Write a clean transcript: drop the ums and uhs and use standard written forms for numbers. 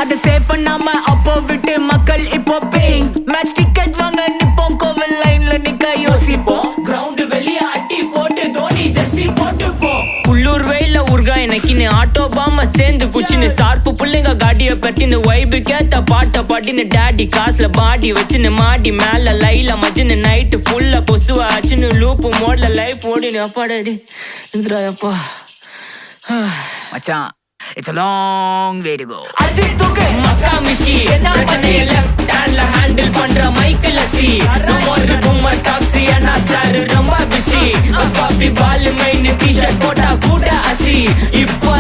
அதை சேவ் பண்ணாம அப்போ விட்டு மக்கள் இப்போ பேயிங் மேட்ச் டிக்கெட் வாங்க நிப்போம் கோவில் லைன்ல நிக்க யோசிப்போம் கிரவுண்ட் வெளிய அட்டி போட்டு தோனி ஜெர்சி போட்டு போ உள்ளூர் வெயில ஊர்கா எனக்குன்னு ஆட்டோ பாம சேர்ந்து குச்சின்னு சார்பு புள்ளைங்க காடிய பட்டின்னு வைபு கேத்த பாட்ட பாட்டின்னு டேடி காசுல பாடி வச்சுன்னு மாடி மேல லைல மஜின்னு நைட்டு ஃபுல்லா கொசுவா ஆச்சுன்னு லூப்பு மோட்ல லைஃப் ஓடினு அப்பாடி அப்பா மச்சான் it's a long way to go அது தூக்கு மக்கா மிஷி பிரச்சனைய லெஃப்ட் ஹேண்ட்ல ஹேண்டில் பண்ற மைக்கேல் சி நம்ம ஒரு பூமர் டாக்ஸி அண்ணா சார் ரொம்ப பிஸி பஸ் காப்பி பால் மெயின் டி-ஷர்ட் போட்டா கூட அசி இப்போ